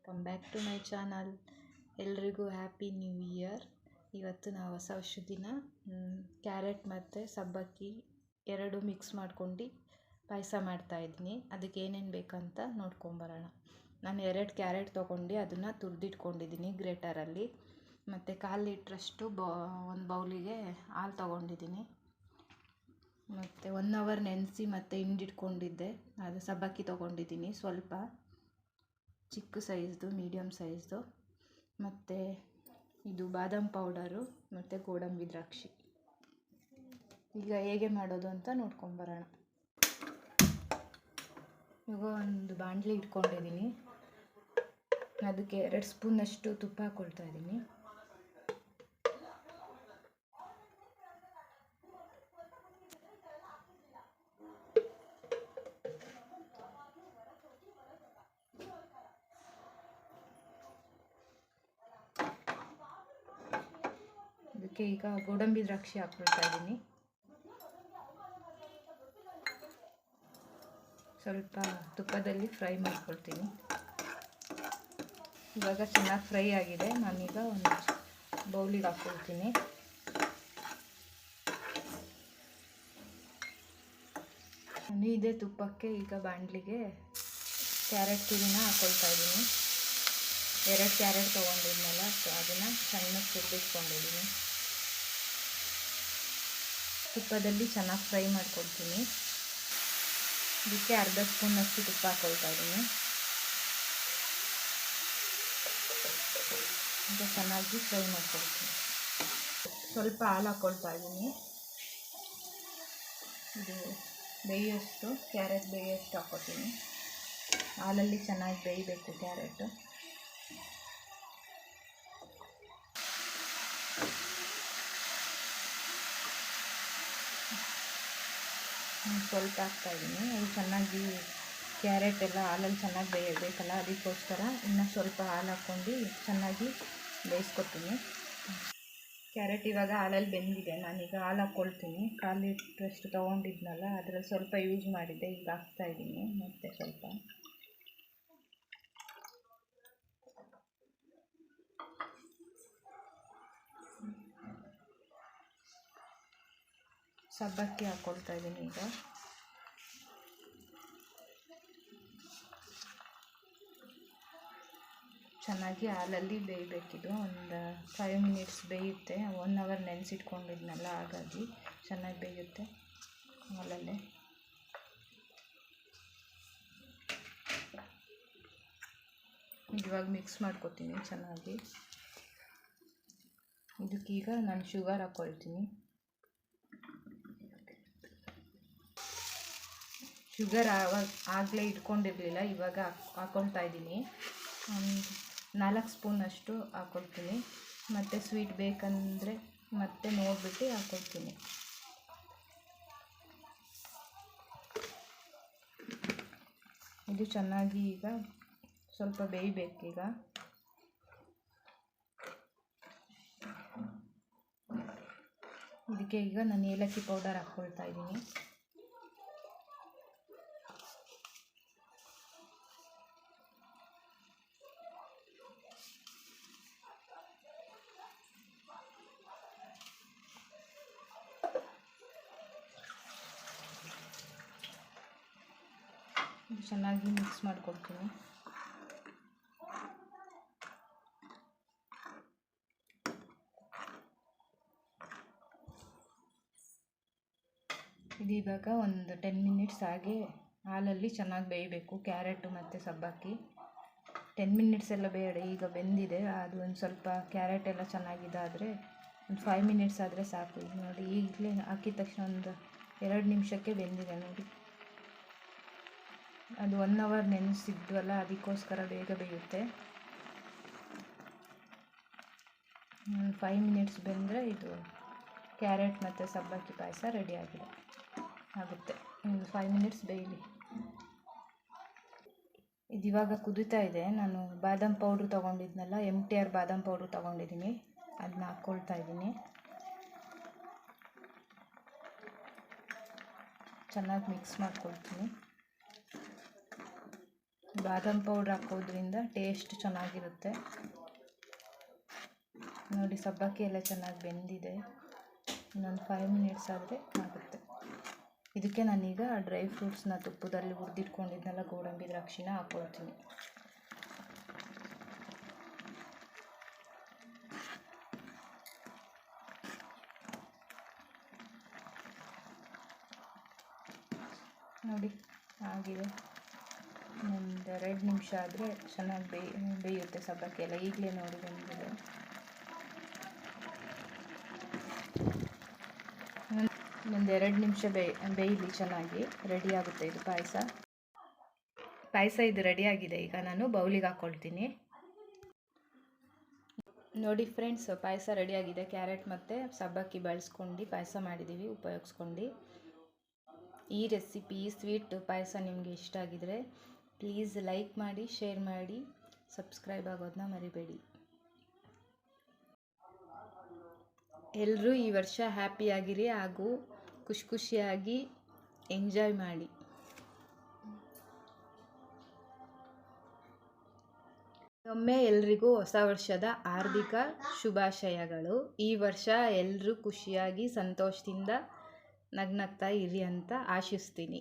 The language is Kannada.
Welcome back to my channel. ಎಲ್ರಿಗೂ ಹ್ಯಾಪಿ ನ್ಯೂ ಇಯರ್. ಇವತ್ತು ನಾವು ಹೊಸ ವರ್ಷದ ದಿನ ಕ್ಯಾರೆಟ್ ಮತ್ತು ಸಬ್ಬಕ್ಕಿ ಎರಡು ಮಿಕ್ಸ್ ಮಾಡ್ಕೊಂಡು ಪಾಯಸ ಮಾಡ್ತಾಯಿದ್ದೀನಿ. ಅದಕ್ಕೆ ಏನೇನು ಬೇಕಂತ ನೋಡ್ಕೊಂಬರೋಣ. ನಾನು 2 ಕ್ಯಾರೆಟ್ ತೊಗೊಂಡು ಅದನ್ನು ತುರಿದಿಟ್ಕೊಂಡಿದ್ದೀನಿ ಗ್ರೇಟರಲ್ಲಿ. ಮತ್ತು 1/4 ಲೀಟ್ರಷ್ಟು ಒಂದು ಬೌಲಿಗೆ ಹಾಲು ತೊಗೊಂಡಿದ್ದೀನಿ. ಮತ್ತು 1 ಅವರ್ ನೆನೆಸಿ ಮತ್ತು ಹಿಂಡಿಟ್ಕೊಂಡಿದ್ದೆ. ಅದು ಸಬ್ಬಕ್ಕಿ ತೊಗೊಂಡಿದ್ದೀನಿ, ಸ್ವಲ್ಪ ಚಿಕ್ಕ ಸೈಜ್ದು, ಮೀಡಿಯಮ್ ಸೈಜ್ದು. ಮತ್ತು ಇದು ಬಾದಾಮ್ ಪೌಡರು ಮತ್ತು ಗೋಡಂಬಿ ದ್ರಾಕ್ಷಿ. ಈಗ ಹೇಗೆ ಮಾಡೋದು ಅಂತ ನೋಡ್ಕೊಂಬರೋಣ. ಈಗ ಒಂದು ಬಾಣಲಿ ಇಟ್ಕೊಂಡಿದ್ದೀನಿ. ಅದಕ್ಕೆ 2 ಸ್ಪೂನಷ್ಟು ತುಪ್ಪ ಹಾಕ್ಕೊಳ್ತಾ ಇದ್ದೀನಿ. ಅದಕ್ಕೆ ಈಗ ಗೋಡಂಬಿ ದ್ರಾಕ್ಷಿ ಹಾಕ್ಕೊಳ್ತಾ ಇದ್ದೀನಿ. ಸ್ವಲ್ಪ ತುಪ್ಪದಲ್ಲಿ ಫ್ರೈ ಮಾಡ್ಕೊಳ್ತೀನಿ. ಇವಾಗ ಚೆನ್ನಾಗಿ ಫ್ರೈ ಆಗಿದೆ. ನಾನೀಗ ಒಂದು ಬೌಲಿಗೆ ಹಾಕ್ಕೊಳ್ತೀನಿ. ಇದೇ ತುಪ್ಪಕ್ಕೆ ಈಗ ಬಾಣಲಿಗೆ ಕ್ಯಾರೆಟ್ ತುರಿನ ಹಾಕ್ಕೊಳ್ತಾ ಇದ್ದೀನಿ. 2 ಕ್ಯಾರೆಟ್ ತೊಗೊಂಡಿದ್ನಲ್ಲ, ಸೊ ಅದನ್ನು ಸಣ್ಣಕ್ಕೆ ತುರಿದಿಟ್ಕೊಂಡಿದ್ದೀನಿ. ತುಪ್ಪದಲ್ಲಿ ಚೆನ್ನಾಗಿ ಫ್ರೈ ಮಾಡ್ಕೊಳ್ತೀನಿ. ಇದಕ್ಕೆ 1/2 ಸ್ಪೂನಷ್ಟು ತುಪ್ಪ ಹಾಕ್ಕೊಳ್ತಾ ಇದ್ದೀನಿ. ಈಗ ಚೆನ್ನಾಗಿ ಫ್ರೈ ಮಾಡ್ಕೊಳ್ತೀನಿ. ಸ್ವಲ್ಪ ಹಾಲು ಹಾಕ್ಕೊಳ್ತಾ ಇದ್ದೀನಿ. ಇದು ಬೇಯೋಷ್ಟು, ಕ್ಯಾರೆಟ್ ಬೇಯೋಷ್ಟು ಹಾಕ್ಕೊತೀನಿ. ಹಾಲಲ್ಲಿ ಚೆನ್ನಾಗಿ ಬೇಯಬೇಕು ಕ್ಯಾರೆಟು. ಸ್ವಲ್ಪ ಹಾಕ್ತಾಯಿದ್ದೀನಿ. ಅದು ಚೆನ್ನಾಗಿ ಕ್ಯಾರೆಟ್ ಎಲ್ಲ ಹಾಲಲ್ಲಿ ಚೆನ್ನಾಗಿ ಬೇಯಬೇಕಲ್ಲ, ಅದಕ್ಕೋಸ್ಕರ ಇನ್ನು ಸ್ವಲ್ಪ ಹಾಲು ಹಾಕ್ಕೊಂಡು ಚೆನ್ನಾಗಿ ಬೇಯಿಸ್ಕೊತೀನಿ. ಕ್ಯಾರೆಟ್ ಇವಾಗ ಹಾಲಲ್ಲಿ ಬೆಂದಿದೆ. ನಾನೀಗ ಹಾಲು ಹಾಕ್ಕೊಳ್ತೀನಿ. 1/4 ಲೀಟ್ರಷ್ಟು ತೊಗೊಂಡಿದ್ನಲ್ಲ, ಅದರಲ್ಲಿ ಸ್ವಲ್ಪ ಯೂಸ್ ಮಾಡಿದ್ದೆ, ಈಗ ಹಾಕ್ತಾಯಿದ್ದೀನಿ. ಮತ್ತು ಸ್ವಲ್ಪ ಸಬ್ಬಕ್ಕಿ ಹಾಕ್ಕೊಳ್ತಾ ಇದ್ದೀನಿ. ಈಗ ಚೆನ್ನಾಗಿ ಹಾಲಲ್ಲಿ ಬೇಯಬೇಕಿದು. ಒಂದು 5 ಮಿನಿಟ್ಸ್ ಬೇಯುತ್ತೆ. 1 ಅವರ್ ನೆನೆಸಿಟ್ಕೊಂಡಿದ್ನಲ್ಲ, ಹಾಗಾಗಿ ಚೆನ್ನಾಗಿ ಬೇಯುತ್ತೆ ಹಾಲಲ್ಲೇ. ಇವಾಗ ಮಿಕ್ಸ್ ಮಾಡ್ಕೊತೀನಿ ಚೆನ್ನಾಗಿ. ಇದಕ್ಕೀಗ ನಾನು ಶುಗರ್ ಹಾಕ್ಕೊಳ್ತೀನಿ. ಶುಗರ್ ಆಗಲೇ ಇಟ್ಕೊಂಡಿರಲಿಲ್ಲ, ಇವಾಗ ಹಾಕ್ಕೊಳ್ತಾ ಇದ್ದೀನಿ. 4 ಸ್ಪೂನಷ್ಟು ಹಾಕ್ಕೊಳ್ತೀನಿ. ಮತ್ತು ಸ್ವೀಟ್ ಬೇಕಂದರೆ ಮತ್ತೆ ನೋಡಿಬಿಟ್ಟು ಹಾಕ್ಕೊಳ್ತೀನಿ. ಇದು ಚೆನ್ನಾಗಿ ಈಗ ಸ್ವಲ್ಪ ಬೇಯಬೇಕೀಗ. ಇದಕ್ಕೆ ಈಗ ನಾನು ಏಲಕ್ಕಿ ಪೌಡರ್ ಹಾಕ್ಕೊಳ್ತಾ ಇದ್ದೀನಿ. ಚೆನ್ನಾಗಿ ಮಿಕ್ಸ್ ಮಾಡ್ಕೊಳ್ತೀನಿ. ಇದು ಇವಾಗ ಒಂದು 10 ಮಿನಿಟ್ಸ್ ಹಾಗೆ ಹಾಲಲ್ಲಿ ಚೆನ್ನಾಗಿ ಬೇಯಬೇಕು ಕ್ಯಾರೆಟು ಮತ್ತು ಸಬ್ಬಕ್ಕಿ. 10 ಮಿನಿಟ್ಸ್ ಎಲ್ಲ ಬೇಡ, ಈಗ ಬೆಂದಿದೆ. ಅದು ಒಂದು ಸ್ವಲ್ಪ ಕ್ಯಾರೆಟ್ ಎಲ್ಲ ಚೆನ್ನಾಗಿದ್ದಾದರೆ ಒಂದು 5 ಮಿನಿಟ್ಸ್ ಆದರೆ ಸಾಕು. ಈಗ ನೋಡಿ, ಈಗಲೇ ಹಾಕಿದ ತಕ್ಷಣ ಒಂದು 2 ನಿಮಿಷಕ್ಕೆ ಬೆಂದಿದೆ ನೋಡಿ. ಅದು 1 ಅವರ್ ನೆನೆಸಿದ್ವಲ್ಲ, ಅದಕ್ಕೋಸ್ಕರ ಬೇಗ ಬೇಯುತ್ತೆ. 5 ಮಿನಿಟ್ಸ್ ಬೆಂದರೆ ಇದು ಕ್ಯಾರೆಟ್ ಮತ್ತು ಸಬ್ಬಕ್ಕಿ ಪಾಯಸ ರೆಡಿ ಆಗುತ್ತೆ. ಒಂದು 5 ಮಿನಿಟ್ಸ್ ಬೇಯಲಿ. ಇದು ಇವಾಗ ಕುದೀತಾ ಇದೆ. ನಾನು ಬಾದಾಮ್ ಪೌಡ್ರ್ ತೊಗೊಂಡಿದ್ನಲ್ಲ, MTR ಬಾದಾಮ್ ಪೌಡ್ರ್ ತೊಗೊಂಡಿದ್ದೀನಿ. ಅದನ್ನ ಹಾಕ್ಕೊಳ್ತಾ ಇದ್ದೀನಿ. ಚೆನ್ನಾಗಿ ಮಿಕ್ಸ್ ಮಾಡ್ಕೊಳ್ತೀನಿ. ಬಾದಾಮ್ ಪೌಡ್ರ್ ಹಾಕೋದ್ರಿಂದ ಟೇಸ್ಟ್ ಚೆನ್ನಾಗಿರುತ್ತೆ. ನೋಡಿ ಸಬ್ಬಕ್ಕಿ ಎಲ್ಲ ಚೆನ್ನಾಗಿ ಬೆಂದಿದೆ. ಇನ್ನೊಂದು 5 ಮಿನಿಟ್ಸ್ ಆದರೆ ಆಗುತ್ತೆ. ಇದಕ್ಕೆ ನಾನೀಗ ಡ್ರೈ ಫ್ರೂಟ್ಸ್ನ ತುಪ್ಪದಲ್ಲಿ ಹುರಿದಿಟ್ಕೊಂಡಿದ್ನೆಲ್ಲ ಗೋಡಂಬಿ ದ್ರಾಕ್ಷಿನ ಹಾಕ್ಕೊಳ್ತೀನಿ. ನೋಡಿ ಆಗಿದೆ. ಒಂದು 2 ನಿಮಿಷ ಆದರೆ ಚೆನ್ನಾಗಿ ಬೇಯುತ್ತೆ ಸಬ್ಬಕ್ಕಿ ಎಲ್ಲ. ಈಗಲೇ ನೋಡಿ ಬಂದಿದೆ. ಒಂದು 2 ನಿಮಿಷ ಬೇಯಲಿ ಚೆನ್ನಾಗಿ. ರೆಡಿ ಆಗುತ್ತೆ ಇದು ಪಾಯಸ ಇದು ರೆಡಿಯಾಗಿದೆ. ಈಗ ನಾನು ಬೌಲಿಗೆ ಹಾಕ್ಕೊಳ್ತೀನಿ. ನೋಡಿ ಫ್ರೆಂಡ್ಸ್, ಪಾಯಸ ರೆಡಿಯಾಗಿದೆ. ಕ್ಯಾರೆಟ್ ಮತ್ತು ಸಬ್ಬಕ್ಕಿ ಬಳಸ್ಕೊಂಡು ಪಾಯಸ ಮಾಡಿದ್ದೀವಿ ಉಪಯೋಗಿಸ್ಕೊಂಡು. ಈ ರೆಸಿಪಿ ಸ್ವೀಟ್ ಪಾಯಸ ನಿಮಗೆ ಇಷ್ಟ ಆಗಿದರೆ ಪ್ಲೀಸ್ ಲೈಕ್ ಮಾಡಿ, ಶೇರ್ ಮಾಡಿ, ಸಬ್ಸ್ಕ್ರೈಬ್ ಆಗೋದನ್ನ ಮರಿಬೇಡಿ. ಎಲ್ಲರೂ ಈ ವರ್ಷ ಹ್ಯಾಪಿಯಾಗಿರಿ ಹಾಗೂ ಖುಷಿಯಾಗಿ ಎಂಜಾಯ್ ಮಾಡಿ. ಒಮ್ಮೆ ಎಲ್ರಿಗೂ ಹೊಸ ವರ್ಷದ ಹಾರ್ದಿಕ ಶುಭಾಶಯಗಳು. ಈ ವರ್ಷ ಎಲ್ಲರೂ ಖುಷಿಯಾಗಿ ಸಂತೋಷದಿಂದ ನಗ್ನಗ್ತಾ ಇರಿ ಅಂತ ಆಶಿಸ್ತೀನಿ.